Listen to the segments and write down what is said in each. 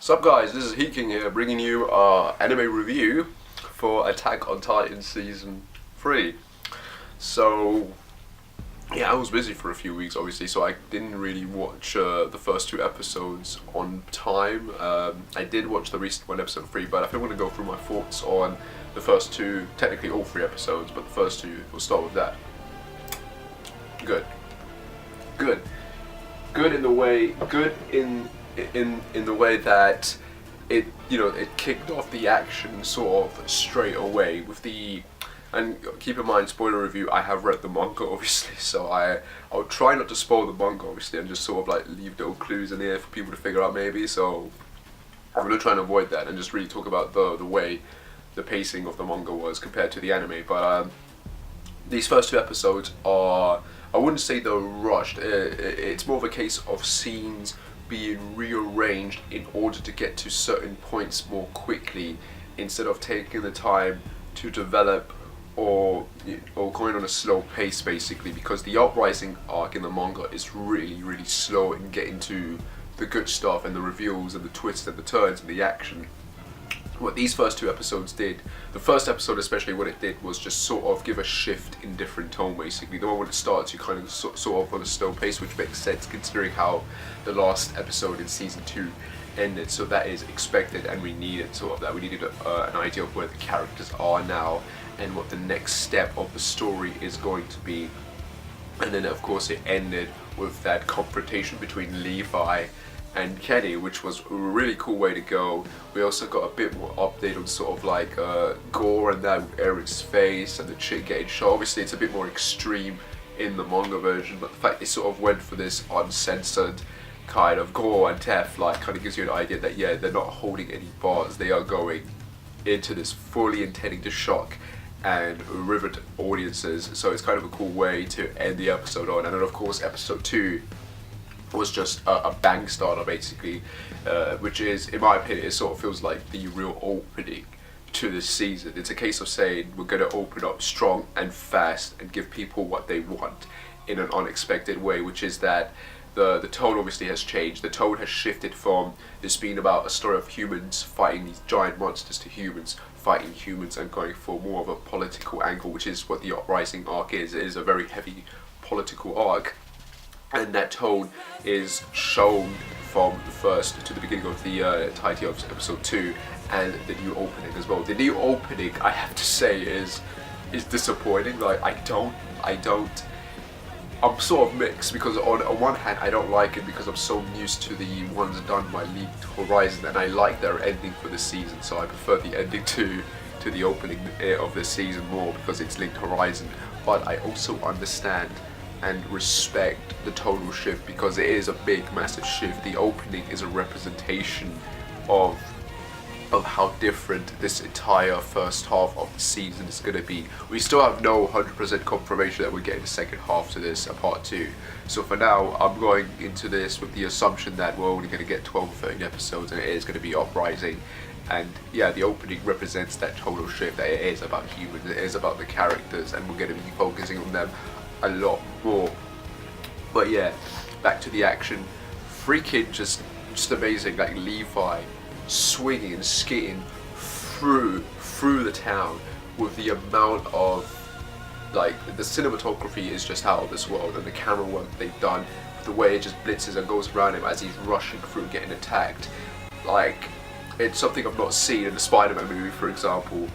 Sup guys, this is Heking here, bringing you our anime review for Attack on Titan Season 3. So, yeah, I was busy for a few weeks obviously, so I didn't really watch the first two episodes on time. I did watch the recent one, episode 3, but I think I'm going to go through my thoughts on the first two, technically all 3 episodes, but the first two, we'll start with that. Good in the way that it kicked off the action sort of straight away with the, and keep in mind, spoiler review, I have read the manga obviously, so I'll try not to spoil the manga obviously and just sort of like leave little clues in there for people to figure out maybe, so I'm going to try and avoid that and just really talk about the way the pacing of the manga was compared to the anime. But these first 2 episodes are, I wouldn't say they're rushed, it's more of a case of scenes being rearranged in order to get to certain points more quickly instead of taking the time to develop or going on a slow pace basically, because the uprising arc in the manga is really slow in getting to the good stuff and the reveals and the twists and the turns and the action. What these first 2 episodes did, the first episode especially, what it did was just sort of give a shift in different tone basically. The one when it starts, you kind of sort of on a slow pace, which makes sense considering how the last episode in season 2 ended. So that is expected, and we needed sort of that. We needed an idea of where the characters are now and what the next step of the story is going to be. And then of course it ended with that confrontation between Levi and Kenny, which was a really cool way to go. We also got a bit more update on sort of like gore and that with Erin's face and the chick getting shot. Obviously it's a bit more extreme in the manga version, but the fact they sort of went for this uncensored kind of gore and death like kind of gives you an idea that yeah, they're not holding any bars, they are going into this fully intending to shock and rivet audiences. So it's kind of a cool way to end the episode on. And then of course episode 2 was just a bang starter basically, which is, in my opinion, it sort of feels like the real opening to this season. It's a case of saying we're going to open up strong and fast and give people what they want in an unexpected way, which is that the tone obviously has changed. The tone has shifted from this being about a story of humans fighting these giant monsters to humans fighting humans and going for more of a political angle, which is what the Uprising arc is. It is a very heavy political arc. And that tone is shown from the first to the beginning of the entirety of episode 2 and the new opening as well. The new opening, I have to say, is disappointing. Like I'm sort of mixed, because on one hand I don't like it because I'm so used to the ones done by Linked Horizon and I like their ending for this season, so I prefer the ending to the opening of this season more because it's Linked Horizon. But I also understand and respect the total shift because it is a big massive shift. The opening is a representation of how different this entire first half of the season is going to be. We still have no 100% confirmation that we're getting a second half to this, a part 2. So for now, I'm going into this with the assumption that we're only going to get 12 or 13 episodes and it is going to be Uprising. And yeah, the opening represents that total shift, that it is about humans, it is about the characters, and we're going to be focusing on them a lot more. But yeah, back to the action. Freaking just amazing, like Levi swinging and skating through the town with the amount of, like, the cinematography is just out of this world, and the camera work they've done, the way it just blitzes and goes around him as he's rushing through getting attacked. Like, it's something I've not seen in the Spider-Man movie, for example.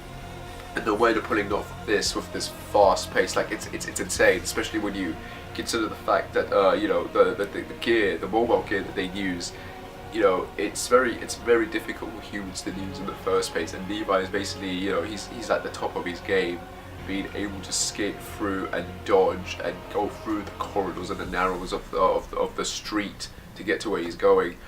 And the way they're pulling off this with this fast pace, like it's insane, especially when you consider the fact that the gear, the mobile gear that they use, it's very difficult for humans to use in the first place. And Levi is basically, he's at the top of his game, being able to skate through and dodge and go through the corridors and the narrows of the street to get to where he's going.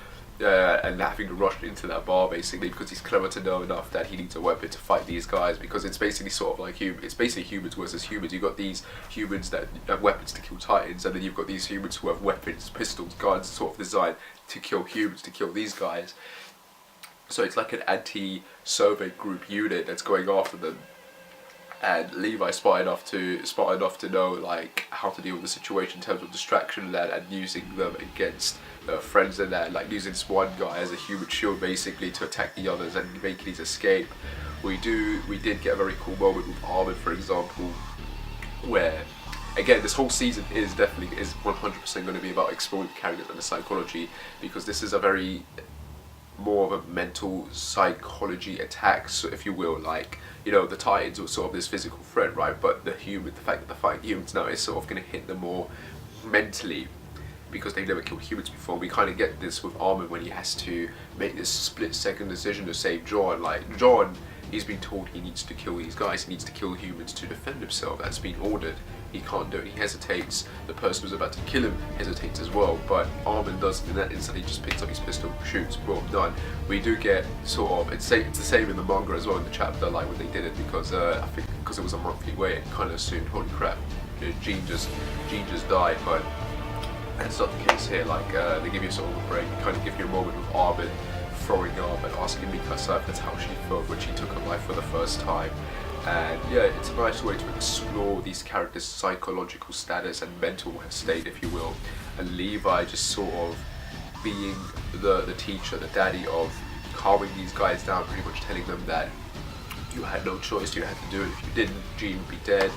And having to rush into that bar basically because he's clever to know enough that he needs a weapon to fight these guys, because it's basically sort of like it's basically humans versus humans. You've got these humans that have weapons to kill titans, and then you've got these humans who have weapons, pistols, guns, sort of designed to kill humans, to kill these guys. So it's like an anti-Soviet group unit that's going after them. And Levi's smart enough to know like how to deal with the situation in terms of distraction and using them against friends and that, like using this one guy as a human shield basically to attack the others and make his escape. We did get a very cool moment with Armin, for example, where again this whole season is 100% going to be about exploring the characters and the psychology, because this is a very more of a mental psychology attack, so if you will, like, you know, the Titans were sort of this physical threat, right, but the fact that they're fighting humans now is sort of going to hit them more mentally, because they've never killed humans before. We kind of get this with Armin when he has to make this split-second decision to save John. Like, John, he's been told he needs to kill these guys, he needs to kill humans to defend himself, that's been ordered. He can't do it, he hesitates, the person who's about to kill him hesitates as well, but Armin does, in that instant he just picks up his pistol, shoots, boom, done. We do get sort of, it's the same in the manga as well in the chapter, like when they did it, because I think because it was a monthly wait, it kind of assumed, holy crap, Jean just died, but that's not the case here. Like they give you sort of a break, kind of give you a moment with Armin throwing up and asking Mikasa if that's how she felt when she took her life for the first time. And yeah, it's a nice way to explore these characters' psychological status and mental state, if you will. And Levi just sort of being the teacher, the daddy of calming these guys down, pretty much telling them that you had no choice, you had to do it. If you didn't, Jean would be dead.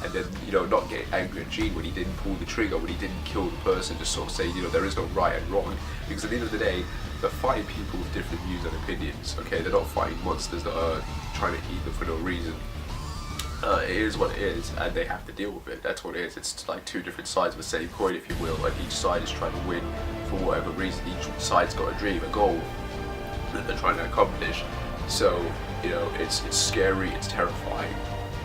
And then, you know, not getting angry at Jean when he didn't pull the trigger, when he didn't kill the person, just sort of say, you know, there is no right and wrong. Because at the end of the day, they're fighting people with different views and opinions, okay? They're not fighting monsters that are trying to eat them for no reason. It is what it is, and they have to deal with it. That's what it is. It's like two different sides of the same coin, if you will, and each side is trying to win for whatever reason. Each side's got a dream, a goal that they're trying to accomplish. So, you know, it's scary, it's terrifying,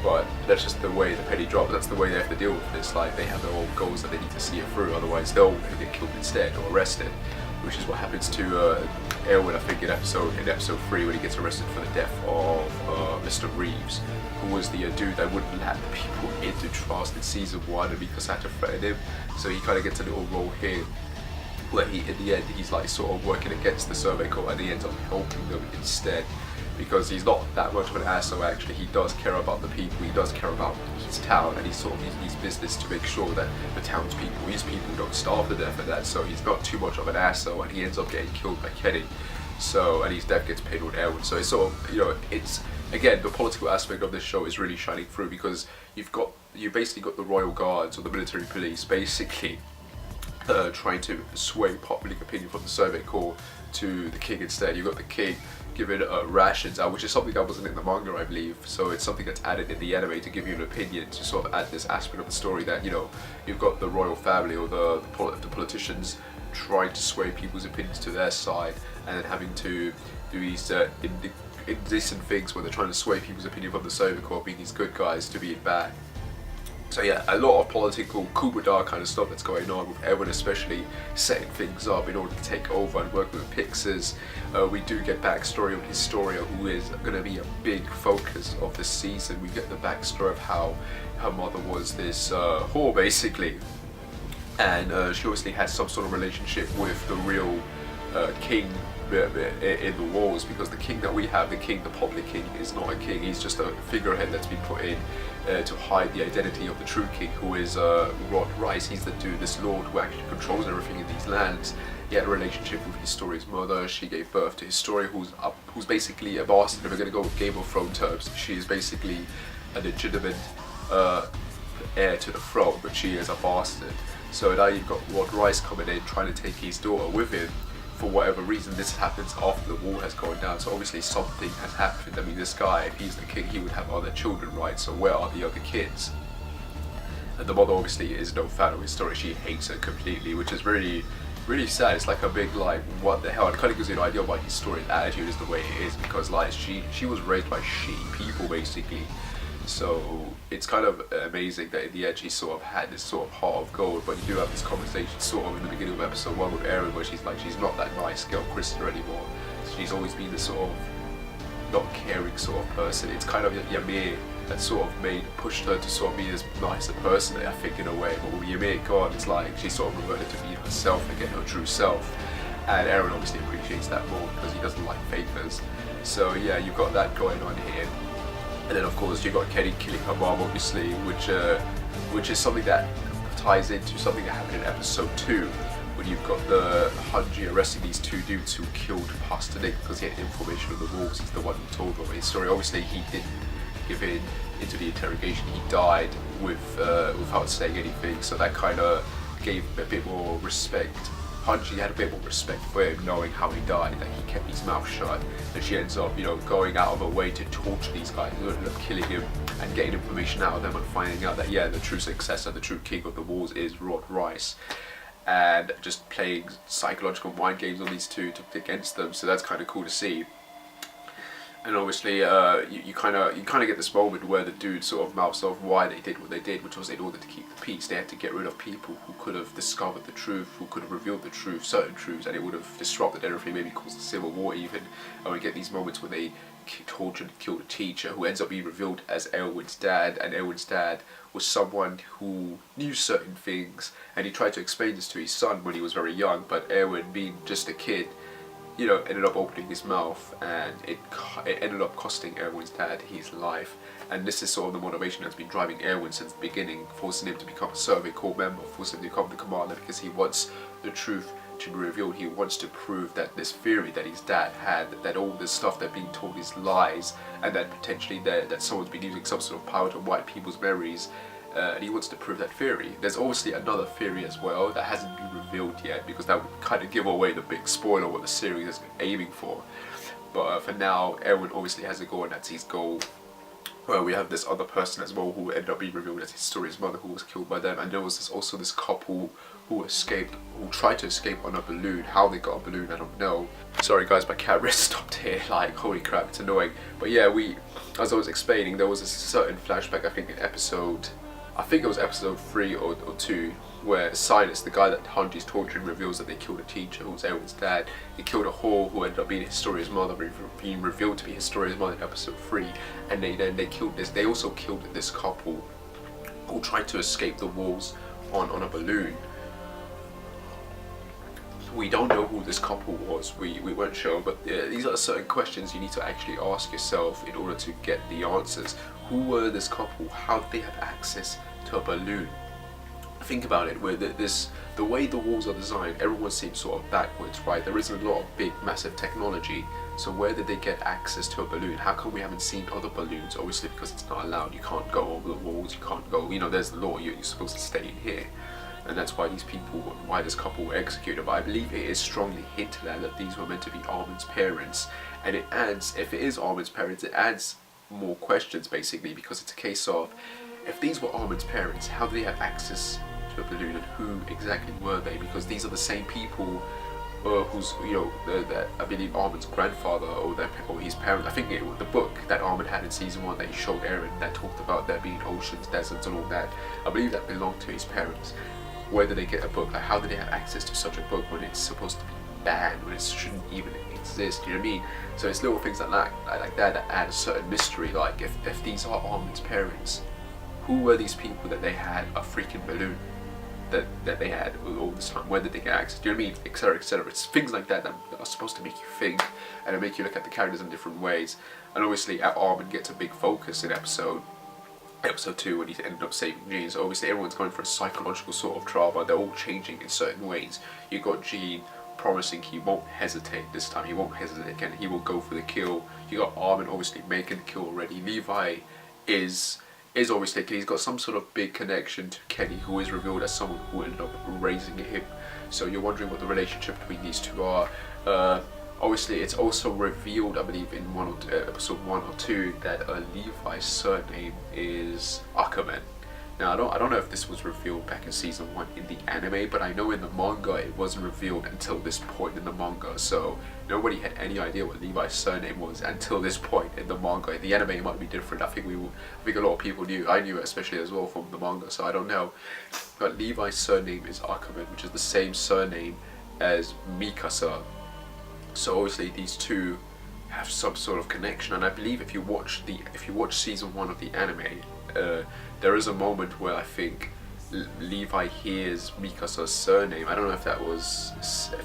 but that's just the way the penny drops. That's the way they have to deal with this. Like, they have their own goals that they need to see it through, otherwise they'll get killed instead or arrested, which is what happens to Erwin, I think, in episode 3, when he gets arrested for the death of Mr. Reeves, who was the dude that wouldn't let the people into trust in season 1, and because I had to threaten him. So he kind of gets a little role here where he, in the end, he's like sort of working against the Survey Corps, and he ends up helping them instead, because he's not that much of an asshole. Actually, he does care about the people, he does care about his town, and he's sort of his business to make sure that the townspeople, his people, don't starve to death and that. So he's not too much of an asshole, and he ends up getting killed by Kenny. So, and his death gets paid with Erwin. So it's sort of, you know, it's, again, the political aspect of this show is really shining through, because you basically got the royal guards or the military police basically trying to sway public opinion from the Soviet Corps to the king instead. You got the king giving rations out, which is something that wasn't in the manga, I believe. So it's something that's added in the anime to give you an opinion, to sort of add this aspect of the story that, you know, you've got the royal family or the politicians trying to sway people's opinions to their side, and then having to do these indecent things where they're trying to sway people's opinion from the Soviet Corps being these good guys to being bad. So yeah, a lot of political Kubadar kind of stuff that's going on, with Erwin especially setting things up in order to take over and work with Pixars. We do get backstory of Historia, who is going to be a big focus of this season. We get the backstory of how her mother was this whore basically, and she obviously had some sort of relationship with the real king in the walls, because the king that we have, the public king, is not a king. He's just a figurehead that's been put in to hide the identity of the true king, who is Rod Rice. He's the dude, this lord who actually controls everything in these lands. He had a relationship with Historia's mother. She gave birth to Historia, who's basically a bastard. If we're going to go with Game of Thrones terms, she is basically a legitimate heir to the throne, but she is a bastard. So now you've got Rod Rice coming in, trying to take his daughter with him. For whatever reason, this happens after the wall has gone down, so obviously something has happened. I mean, this guy, if he's the king, he would have other children, right? So where are the other kids? And the mother obviously is no fan of Historia. She hates her completely, which is really, really sad. It's like a big, like, what the hell? It kind of gives you an idea why Historia's attitude is the way it is, because like she was raised by people basically. So it's kind of amazing that in the end she sort of had this sort of heart of gold. But you do have this conversation sort of in the beginning of episode 1 with Erin, where she's like, she's not that nice girl Krista anymore. She's always been this sort of not caring sort of person. It's kind of Ymir that sort of pushed her to sort of be this nicer person, I think, in a way. But with Ymir gone, it's like she sort of reverted to being herself again, her true self. And Aaron obviously appreciates that more because he doesn't like fakers. So yeah, you've got that going on here. And then of course you got Kenny killing her mom, obviously, which is something that ties into something that happened in episode 2, when you've got the Hanji arresting these two dudes who killed Pastor Nick because he had information of the wolves. He's the one who told them his story. Obviously he didn't give in into the interrogation. He died without saying anything, so that kind of gave a bit more respect. Hanji had a bit more respect for him, knowing how he died, that he kept his mouth shut, and she ends up, going out of her way to torture these guys, who ended up killing him and getting information out of them and finding out that, yeah, the true successor, the true king of the walls is Rod Rice, and just playing psychological mind games on these two to against them. So that's kind of cool to see. And obviously, you kind of get this moment where the dude sort of mouths off why they did what they did, which was in order to keep the peace. They had to get rid of people who could have discovered the truth, who could have revealed the truth, certain truths, and it would have disrupted everything, maybe caused a civil war even. And we get these moments where they tortured and killed a teacher who ends up being revealed as Elwyn's dad, and Elwyn's dad was someone who knew certain things, and he tried to explain this to his son when he was very young, but Elwyn, being just a kid, ended up opening his mouth, and it ended up costing Erwin's dad his life. And this is sort of the motivation that's been driving Erwin since the beginning, forcing him to become a Survey Corps member, forcing him to become the commander, because he wants the truth to be revealed. He wants to prove that this theory that his dad had, that all this stuff they're being told is lies, and that potentially that someone's been using some sort of power to wipe people's memories. And he wants to prove that theory. There's obviously another theory as well that hasn't been revealed yet, because that would kind of give away the big spoiler what the series is aiming for. But for now, Erwin obviously has a goal, and that's his goal. Well, we have this other person as well who ended up being revealed as his story's mother, who was killed by them. And there was also this couple who tried to escape on a balloon. How they got a balloon, I don't know. Sorry guys, my camera stopped here, like holy crap, it's annoying. But yeah, as I was explaining, there was a certain flashback, I think it was episode 3 or 2, where Silas, the guy that Hanji's torturing, reveals that they killed a teacher who was Elwyn's dad. They killed a whore who ended up being Historia's mother, being revealed to be Historia's mother in episode 3. And they killed this. They also killed this couple who tried to escape the walls on a balloon. We don't know who this couple was, we weren't sure, but these are certain questions you need to actually ask yourself in order to get the answers. Who were this couple? How did they have access to a balloon? Think about it, where the way the walls are designed, everyone seems sort of backwards, right? There isn't a lot of big, massive technology, so where did they get access to a balloon? How come we haven't seen other balloons? Obviously because it's not allowed, you can't go over the walls, you can't go, there's the law, you're supposed to stay in here. And that's why why this couple were executed. But I believe it is strongly hinted at that these were meant to be Armin's parents. And it adds, if it is Armin's parents, it adds more questions basically, because it's a case of, if these were Armin's parents, how do they have access to a balloon, and who exactly were they? Because these are the same people who's, I believe Armin's grandfather or his parents. I think the book that Armin had in season 1 that he showed Eren, that talked about there being oceans, deserts and all that, I believe that belonged to his parents. Where did they get a book? Like, how did they have access to such a book when it's supposed to be banned, when it shouldn't even exist? You know what I mean? So it's little things like that add a certain mystery. Like, if these are Armin's parents, who were these people that they had a freaking balloon that they had all this time? Where did they get access? Do you know what I mean? Etc. etc. It's things like that are supposed to make you think and make you look at the characters in different ways. And obviously, Armin gets a big focus in episode 2 when he ended up saving Jean. So obviously everyone's going for a psychological sort of trauma. They're all changing in certain ways. You got Jean promising he won't hesitate this time. He won't hesitate again. He will go for the kill. You got Armin obviously making the kill already. Levi is obviously, he's got some sort of big connection to Kenny, who is revealed as someone who ended up raising him. So you're wondering what the relationship between these two are. Obviously, it's also revealed, I believe, in episode 1 or 2, that Levi's surname is Ackerman. Now, I don't know if this was revealed back in season 1 in the anime, but I know in the manga it wasn't revealed until this point in the manga. So nobody had any idea what Levi's surname was until this point in the manga. In the anime it might be different. I think a lot of people knew. I knew it especially as well from the manga, so I don't know. But Levi's surname is Ackerman, which is the same surname as Mikasa. So obviously these two have some sort of connection, and I believe if you watch season 1 of the anime, there is a moment where I think Levi hears Mikasa's surname. I don't know if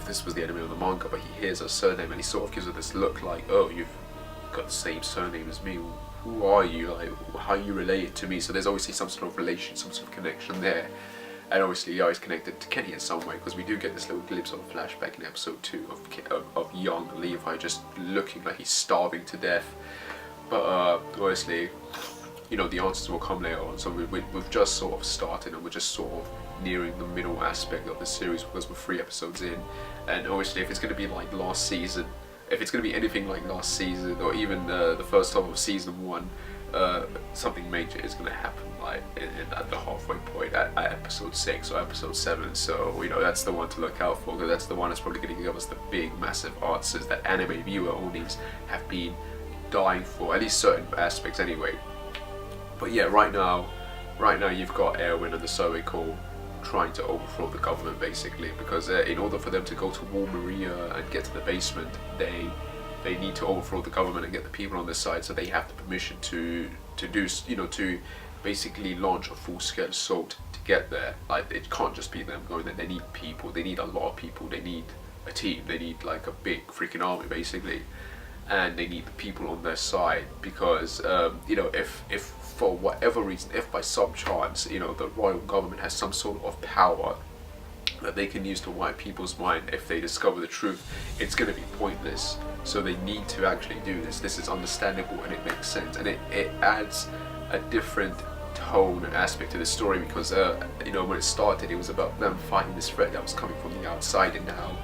this was the anime or the manga, but he hears her surname and he sort of gives her this look like, oh, you've got the same surname as me. who are you, like how you related to me. So there's obviously some sort of relation, some sort of connection there. And obviously Levi is connected to Kenny in some way, because we do get this little glimpse of a flashback in episode 2 of young Levi just looking like he's starving to death. But obviously, you know, the answers will come later on. So we've just sort of started, and we're just sort of nearing the middle aspect of the series, because we're 3 episodes in. And obviously, if it's going to be like last season, if it's going to be anything like last season, or even the first half of season 1, something major is going to happen like at the halfway point at episode 6 or episode 7. So you know, that's the one to look out for, because that's the one that's probably going to give us the big massive answers that anime viewer audience have been dying for, at least certain aspects anyway. But yeah, right now you've got Erwin and the Soiko trying to overthrow the government, basically, because in order for them to go to War Maria and get to the basement, they need to overthrow the government and get the people on their side. So they have the permission to do, you know, to basically launch a full-scale assault to get there. Like, it can't just be them going there. They need people. They need a lot of people. They need a team. They need like a big freaking army, basically, and they need the people on their side, because you know, if for whatever reason, if by some chance, you know, the royal government has some sort of power that they can use to wipe people's mind, if they discover the truth, it's going to be pointless. So they need to actually do this. This is understandable and it makes sense, and it adds a different tone and aspect to the story, because you know, when it started, it was about them fighting this threat that was coming from the outside, and now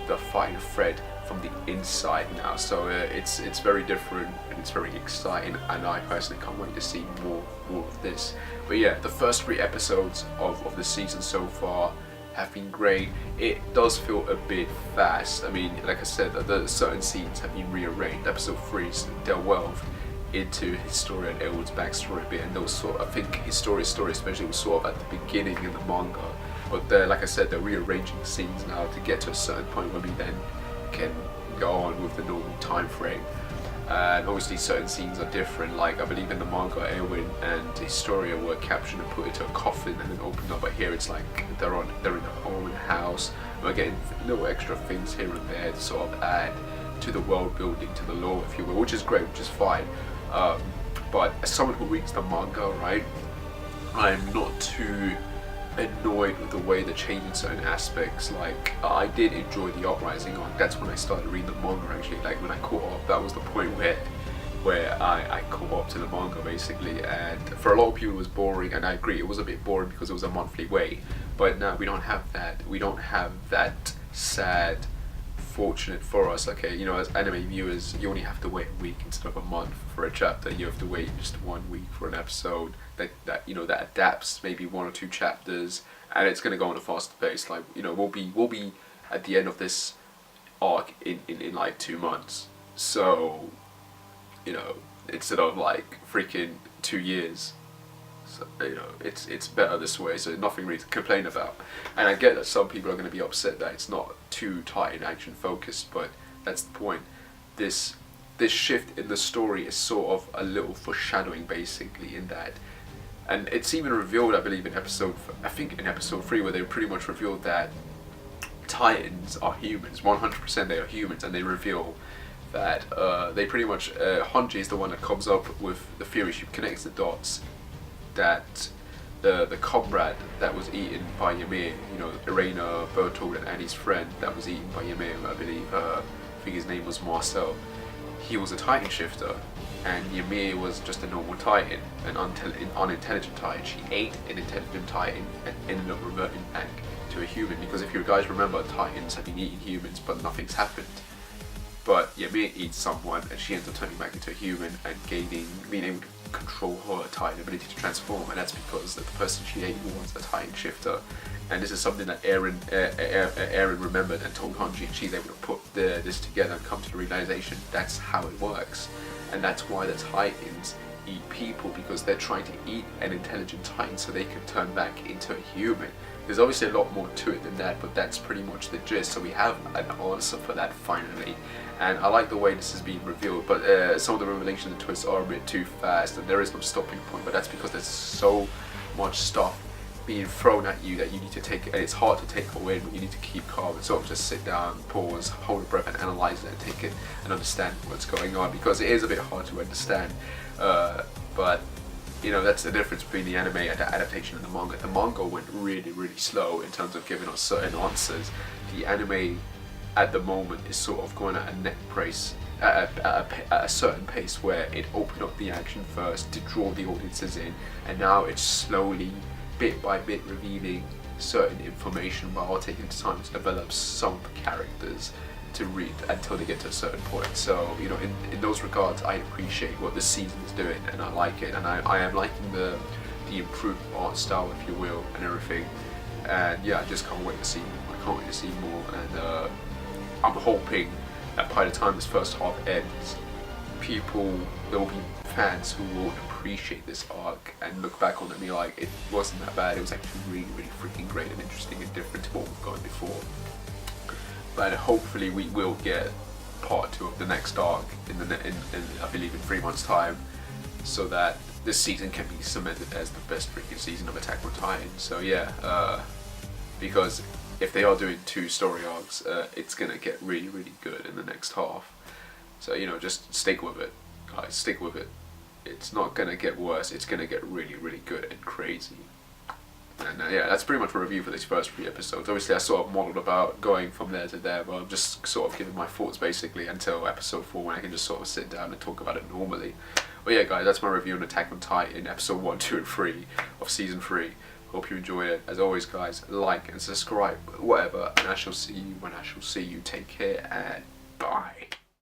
they're fighting a threat from the inside now. So it's very different, and it's very exciting, and I personally can't wait to see more of this. But yeah, the first 3 episodes of the season so far have been great. It does feel a bit fast. I mean, like I said, the certain scenes have been rearranged. Episode 3 delved into Historia and Elwood's backstory a bit, and those sort of, I think Historia's story especially was sort of at the beginning in the manga. But like I said, they're rearranging scenes now to get to a certain point where we then can go on with the normal time frame. And obviously certain scenes are different, like I believe in the manga, Erwin and Historia were captured and put into a coffin and then opened up, but here it's like they're in a home, in a house. We're getting little extra things here and there to sort of add to the world building, to the lore, if you will, which is great, which is fine. But as someone who reads the manga, right, I'm not too annoyed with the way they're changing certain aspects. Like, I did enjoy the Uprising arc. That's when I started reading the manga, actually. Like, when I caught up, that was the point where I caught up to the manga, basically. And for a lot of people it was boring, and I agree, it was a bit boring because it was a monthly wait. But now we don't have that. We don't have that sad, fortunate for us, okay, you know, as anime viewers, you only have to wait a week instead of a month for a chapter. You have to wait just 1 week for an episode that you know, that adapts maybe 1 or 2 chapters, and it's going to go on a faster pace. Like, you know, we'll be at the end of this arc in like 2 months. So, you know, instead of like freaking 2 years. So, you know, it's better this way, so nothing really to complain about. And I get that some people are going to be upset that it's not too tight and action focused, but that's the point. This shift in the story is sort of a little foreshadowing, basically, in that. And it's even revealed, I believe, in episode 3, where they pretty much revealed that Titans are humans. 100% they are humans, and they reveal that they pretty much, Hanji is the one that comes up with the theory. She connects the dots that the comrade that was eaten by Ymir, you know, Irena, Bertold and Annie's friend that was eaten by Ymir, I believe, I think his name was Marcel, he was a Titan shifter, and Ymir was just a normal Titan, an unintelligent Titan. She ate an intelligent Titan and ended up reverting back to a human, because if you guys remember, Titans have been eating humans but nothing's happened. But Ymir eats someone and she ends up turning back into a human and being able to control her Titan ability to transform, and that's because the person she ate was a Titan shifter. And this is something that Eren remembered and told Hanji, and she's able to put this together and come to the realization that's how it works. And that's why the Titans eat people, because they're trying to eat an intelligent Titan so they can turn back into a human. There's obviously a lot more to it than that, but that's pretty much the gist. So we have an answer for that finally. And I like the way this is being revealed, but some of the revelations and twists are a bit too fast, and there is no stopping point, but that's because there's so much stuff being thrown at you that you need to take, and it's hard to take away, but you need to keep calm and sort of just sit down, pause, hold a breath, and analyze it and take it and understand what's going on, because it is a bit hard to understand. But you know, that's the difference between the anime adaptation and the manga. The manga went really, really slow in terms of giving us certain answers. The anime at the moment is sort of going at a net pace, at a certain pace, where it opened up the action first to draw the audiences in, and now it's slowly, bit by bit, revealing certain information while taking time to develop some of the characters to read until they get to a certain point. So, you know, in those regards, I appreciate what this season is doing, and I like it, and I am liking the improved art style, if you will, and everything. And yeah, I just can't wait to see more. I can't wait to see more, and I'm hoping that by the time this first half ends, there will be fans who will appreciate this arc and look back on it and be like, it wasn't that bad, it was actually really, really freaking great and interesting and different to what we've gotten before. But hopefully we will get part 2 of the next arc in I believe in 3 months' time, so that this season can be cemented as the best freaking season of Attack on Titan. So yeah, because if they are doing 2 story arcs, it's gonna get really, really good in the next half. So, you know, just stick with it, guys. Stick with it. It's not gonna get worse. It's gonna get really, really good and crazy. And yeah, that's pretty much a review for these first 3 episodes. Obviously, I sort of modelled about going from there to there, but I'm just sort of giving my thoughts basically until episode 4, when I can just sort of sit down and talk about it normally. But yeah, guys, that's my review on Attack on Titan, episode 1, 2, and 3 of season 3. Hope you enjoyed it. As always, guys, like and subscribe, whatever, and I shall see you when I shall see you. Take care, and bye.